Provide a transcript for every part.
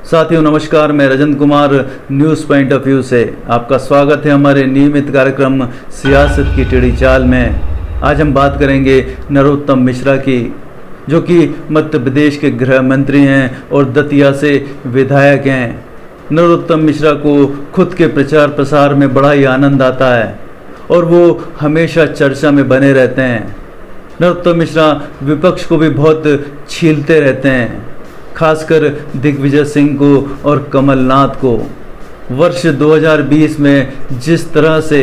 साथियों नमस्कार, मैं Rajan Kumar news point of view से आपका स्वागत है हमारे नियमित कार्यक्रम सियासत की टेढ़ी चाल में। आज हम बात करेंगे नरोत्तम मिश्रा की, जो कि मध्य प्रदेश के गृह मंत्री हैं और दतिया से विधायक हैं। नरोत्तम मिश्रा को खुद के प्रचार प्रसार में बड़ा ही आनंद आता है और वो हमेशा चर्चा में बने रहते हैं। नरोत्तम मिश्रा विपक्ष को भी बहुत छीलते रहते हैं, खासकर दिग्विजय सिंह को और कमलनाथ को। वर्ष 2020 में जिस तरह से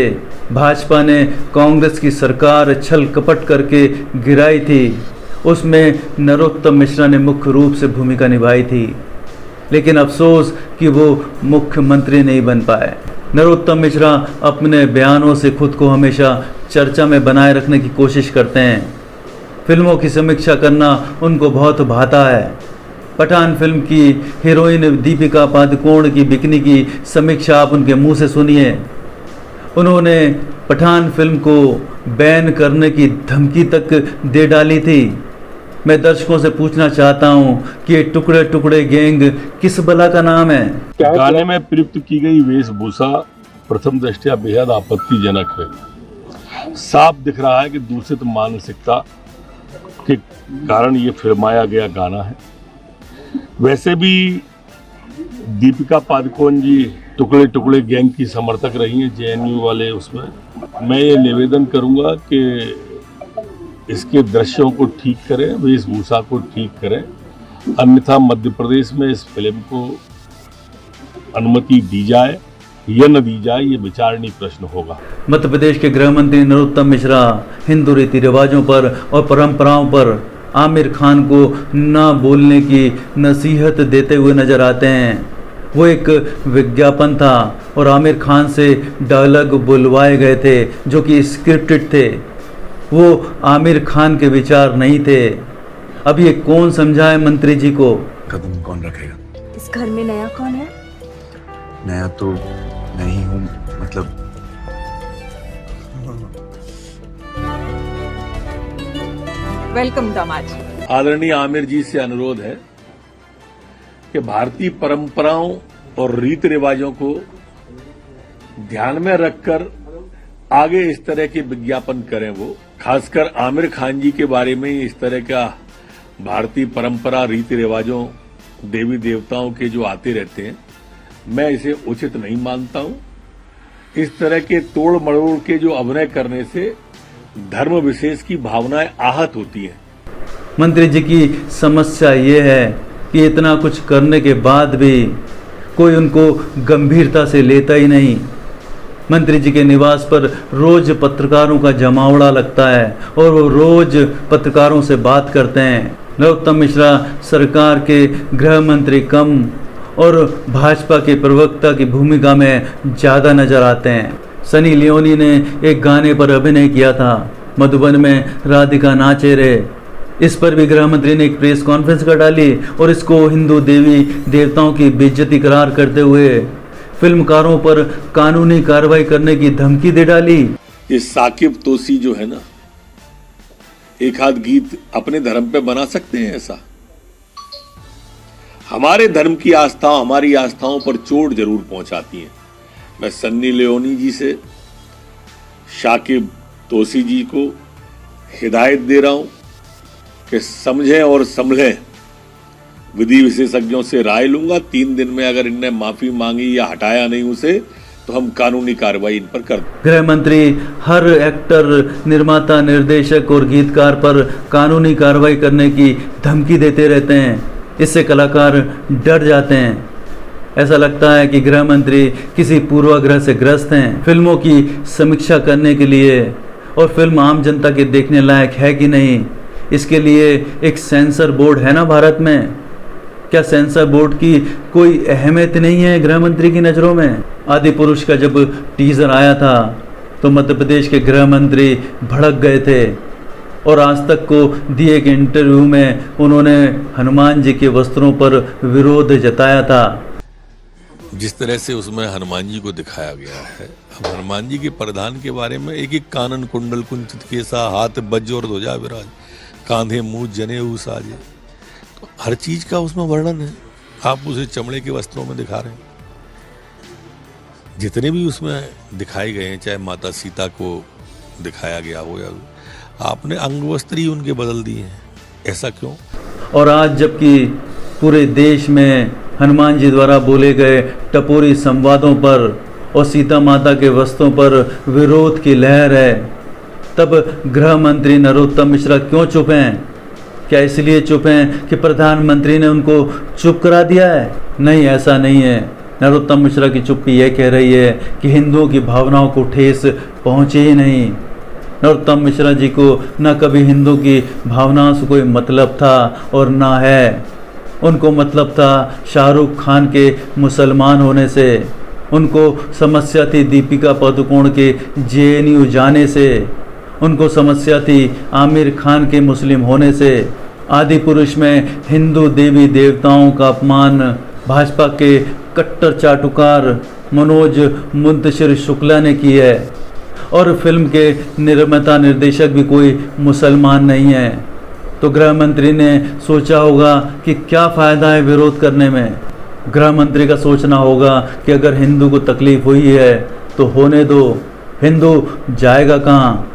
भाजपा ने कांग्रेस की सरकार छल कपट करके गिराई थी, उसमें नरोत्तम मिश्रा ने मुख्य रूप से भूमिका निभाई थी, लेकिन अफसोस कि वो मुख्यमंत्री नहीं बन पाए। नरोत्तम मिश्रा अपने बयानों से खुद को हमेशा चर्चा में बनाए रखने की कोशिश करते हैं। फिल्मों की समीक्षा करना उनको बहुत भाता है। पठान फिल्म की हीरोइन दीपिका पादुकोण की बिकनी की समीक्षा आप उनके मुंह से सुनिए। उन्होंने पठान फिल्म को बैन करने की धमकी तक दे डाली थी। मैं दर्शकों से पूछना चाहता हूं कि ये टुकड़े टुकड़े गैंग किस बला का नाम है? गाने में प्रयुक्त की गई वेशभूषा प्रथम दृष्टया बेहद आपत्तिजनक है। साफ दिख रहा है कि दूषित मानसिकता के कारण ये फिल्माया गया गाना है। वैसे भी दीपिका पादुकोण जी टुकड़े टुकड़े गैंग की समर्थक रही हैं, जेएनयू वाले। उसमें मैं ये निवेदन करूंगा कि इसके दृश्यों को ठीक करें, वेशभूषा को ठीक करें, अन्यथा मध्य प्रदेश में इस फिल्म को अनुमति दी जाए या न दी जाए, ये विचारणीय प्रश्न होगा। मध्य प्रदेश के गृह मंत्री नरोत्तम मिश्रा हिंदू रीति रिवाजों पर और परंपराओं पर आमिर खान को न बोलने की नसीहत देते हुए नजर आते हैं। वो एक विज्ञापन था और आमिर खान से डायलॉग बुलवाए गए थे जो कि स्क्रिप्टेड थे। वो आमिर खान के विचार नहीं थे। अब ये कौन समझाए मंत्री जी को? कदम कौन रखेगा? इस घर में नया कौन है? नया तो मैं ही हूँ, मतलब वेलकम दामाद जी। आदरणीय आमिर जी से अनुरोध है कि भारतीय परंपराओं और रीति रिवाजों को ध्यान में रखकर आगे इस तरह के विज्ञापन करें। वो खासकर आमिर खान जी के बारे में इस तरह का भारतीय परंपरा रीति रिवाजों देवी देवताओं के जो आते रहते हैं, मैं इसे उचित नहीं मानता हूं। इस तरह के तोड़ मरोड़ के जो अभिनय करने से धर्म विशेष की भावनाएं आहत होती हैं। मंत्री जी की समस्या ये है कि इतना कुछ करने के बाद भी कोई उनको गंभीरता से लेता ही नहीं। मंत्री जी के निवास पर रोज पत्रकारों का जमावड़ा लगता है और वो रोज पत्रकारों से बात करते हैं। नरोत्तम मिश्रा सरकार के गृह मंत्री कम और भाजपा के प्रवक्ता की भूमिका में ज़्यादा नजर आते हैं। सनी लियोनी ने एक गाने पर अभिनय किया था, मधुबन में राधिका नाचे रे। इस पर भी गृह मंत्री ने एक प्रेस कॉन्फ्रेंस कर डाली और इसको हिंदू देवी देवताओं की बेइज्जती करार करते हुए फिल्मकारों पर कानूनी कार्रवाई करने की धमकी दे डाली। ये साकिब तोसी जो है ना, एक आध गीत अपने धर्म पे बना सकते हैं ऐसा? हमारे धर्म की आस्थाओं, हमारी आस्थाओं पर चोट जरूर पहुंचाती हैं। मैं सन्नी लियोनी जी से शाकिब तोसी जी को हिदायत दे रहा हूं कि समझें और संभलें। विधि विशेषज्ञों से राय लूंगा। 3 दिन में अगर इनने माफी मांगी या हटाया नहीं उसे, तो हम कानूनी कार्रवाई इन पर कर दें। गृह मंत्री हर एक्टर, निर्माता, निर्देशक और गीतकार पर कानूनी कार्रवाई करने की धमकी देते रहते हैं। इससे कलाकार डर जाते हैं। ऐसा लगता है कि गृह मंत्री किसी पूर्वाग्रह से ग्रस्त हैं। फिल्मों की समीक्षा करने के लिए और फिल्म आम जनता के देखने लायक है कि नहीं, इसके लिए एक सेंसर बोर्ड है ना भारत में। क्या सेंसर बोर्ड की कोई अहमियत नहीं है गृह मंत्री की नज़रों में? आदि पुरुष का जब टीजर आया था तो मध्य प्रदेश के गृह मंत्री भड़क गए थे और आज तक को दिए एक इंटरव्यू में उन्होंने हनुमान जी के वस्त्रों पर विरोध जताया था। जिस तरह से उसमें हनुमान जी को दिखाया गया है, अब हनुमान जी के परिधान के बारे में एक एक कानन कुंडल कुंचित केसा, हाथ बज्र और ध्वजा विराज, कांधे मुंह जनेऊ साजे, तो हर चीज का उसमें वर्णन है। आप उसे चमड़े के वस्त्रों में दिखा रहे हैं। जितने भी उसमें दिखाए गए हैं, चाहे माता सीता को दिखाया गया हो या आपने अंग वस्त्र ही उनके बदल दिए हैं, ऐसा क्यों? और आज जबकि पूरे देश में हनुमान जी द्वारा बोले गए टपोरी संवादों पर और सीता माता के वस्त्रों पर विरोध की लहर है, तब गृह मंत्री नरोत्तम मिश्रा क्यों चुप हैं? क्या इसलिए चुप हैं कि प्रधानमंत्री ने उनको चुप करा दिया है? नहीं, ऐसा नहीं है। नरोत्तम मिश्रा की चुप्पी यह कह रही है कि हिंदुओं की भावनाओं को ठेस पहुँचे ही नहीं। नरोत्तम मिश्रा जी को न कभी हिंदू की भावनाओं से कोई मतलब था और ना है। उनको मतलब था शाहरुख खान के मुसलमान होने से, उनको समस्या थी दीपिका पादुकोण के JNU जाने से, उनको समस्या थी आमिर खान के मुस्लिम होने से। आदि पुरुष में हिंदू देवी देवताओं का अपमान भाजपा के कट्टर चाटुकार मनोज मुंतशिर शुक्ला ने की है, और फिल्म के निर्माता निर्देशक भी कोई मुसलमान नहीं है। तो गृह मंत्री ने सोचा होगा कि क्या फ़ायदा है विरोध करने में। गृह मंत्री का सोचना होगा कि अगर हिंदू को तकलीफ हुई है तो होने दो, हिंदू जाएगा कहाँ?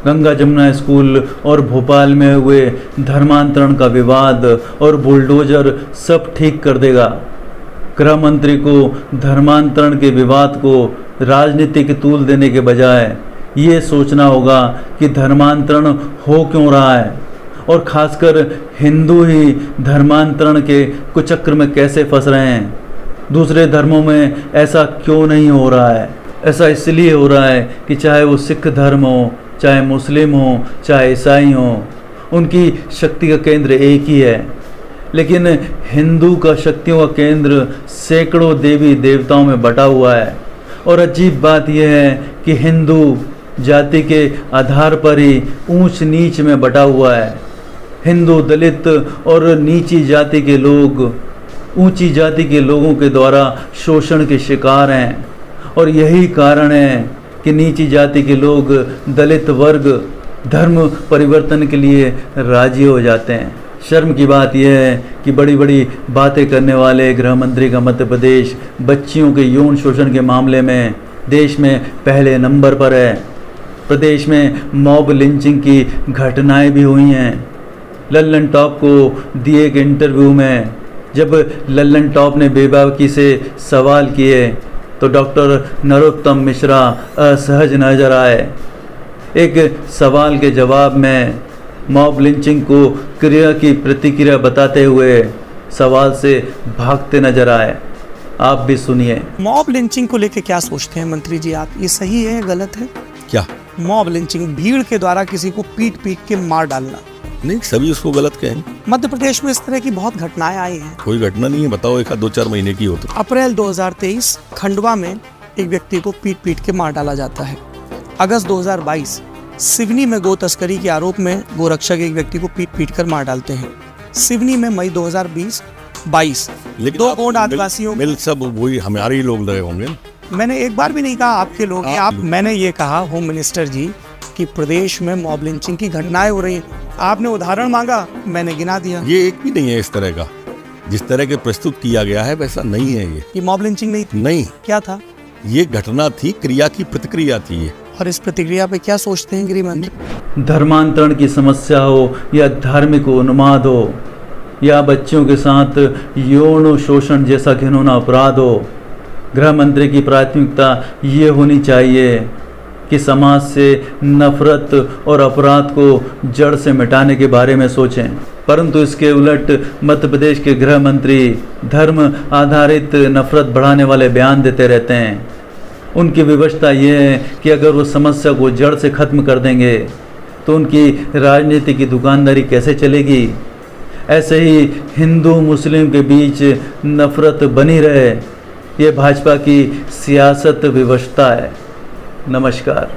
गंगा जमुना स्कूल और भोपाल में हुए धर्मांतरण का विवाद और बुलडोजर सब ठीक कर देगा। गृह मंत्री को धर्मांतरण के विवाद को राजनीतिक तूल देने के बजाय ये सोचना होगा कि धर्मांतरण हो क्यों रहा है, और खासकर हिंदू ही धर्मांतरण के कुचक्र में कैसे फंस रहे हैं। दूसरे धर्मों में ऐसा क्यों नहीं हो रहा है? ऐसा इसलिए हो रहा है कि चाहे वो सिख धर्म हो, चाहे मुस्लिम हो, चाहे ईसाई हो, उनकी शक्ति का केंद्र एक ही है। लेकिन हिंदू का शक्तियों का केंद्र सैकड़ों देवी देवताओं में बटा हुआ है। और अजीब बात यह है कि हिंदू जाति के आधार पर ही ऊंच नीच में बटा हुआ है। हिंदू दलित और नीची जाति के लोग ऊंची जाति के लोगों के द्वारा शोषण के शिकार हैं, और यही कारण है कि नीची जाति के लोग दलित वर्ग धर्म परिवर्तन के लिए राजी हो जाते हैं। शर्म की बात यह है कि बड़ी बड़ी बातें करने वाले गृह मंत्री का मध्य प्रदेश बच्चियों के यौन शोषण के मामले में देश में पहले नंबर पर है। प्रदेश में मॉब लिंचिंग की घटनाएं भी हुई हैं। लल्लन टॉप को दिए एक इंटरव्यू में जब लल्लन टॉप ने बेबाकी से सवाल किए तो डॉक्टर नरोत्तम मिश्रा असहज नजर आए। एक सवाल के जवाब में मॉब लिंचिंग को क्रिया की प्रतिक्रिया बताते हुए सवाल से भागते नजर आए। आप भी सुनिए। मॉब लिंचिंग को लेकर क्या सोचते हैं मंत्री जी आप? ये सही है, गलत है? क्या मॉब लिंचिंग, भीड़ के द्वारा किसी को पीट पीट के मार डालना? नहीं, सभी उसको गलत कहेंगे। मध्य प्रदेश में इस तरह की बहुत घटनाएं आई हैं। कोई घटना नहीं है, बताओ एक 2-4 महीने की हो तो। अप्रैल 2023 खंडवा में एक व्यक्ति को पीट पीट के मार डाला जाता है। अगस्त 2022 सिवनी में गो तस्करी के आरोप में गोरक्षक एक व्यक्ति को पीट पीट कर मार डालते हैं। सिवनी में मई 2022 लेकिन 2 गौंड आदिवासियों मिल सब वही हमारे ही लोग लगे होंगे। मैंने एक बार भी नहीं कहा आपके लोग, मैंने ये कहा होम मिनिस्टर जी कि प्रदेश में मॉब लिंचिंग की घटनाएं हो रही हैं। आपने उदाहरण मांगा, मैंने गिना दिया। ये एक भी नहीं है इस तरह का, जिस तरह के प्रस्तुत किया गया है वैसा नहीं है ये मॉब लिंचिंग नहीं थी। नहीं, क्या था? ये घटना थी, क्रिया की प्रतिक्रिया थी ये। और इस प्रतिक्रिया पे क्या सोचते हैं गृह मंत्री? धर्मांतरण की समस्या हो या धार्मिक उन्माद हो या बच्चियों के साथ यौन शोषण जैसा घिनौना अपराध हो, गृह मंत्री की प्राथमिकता ये होनी चाहिए कि समाज से नफरत और अपराध को जड़ से मिटाने के बारे में सोचें। परंतु इसके उलट मध्य प्रदेश के गृह मंत्री धर्म आधारित नफरत बढ़ाने वाले बयान देते रहते हैं। उनकी विवशता ये है कि अगर वो समस्या को जड़ से ख़त्म कर देंगे तो उनकी राजनीति की दुकानदारी कैसे चलेगी। ऐसे ही हिंदू मुस्लिम के बीच नफरत बनी रहे, ये भाजपा की सियासत विवशता है। नमस्कार।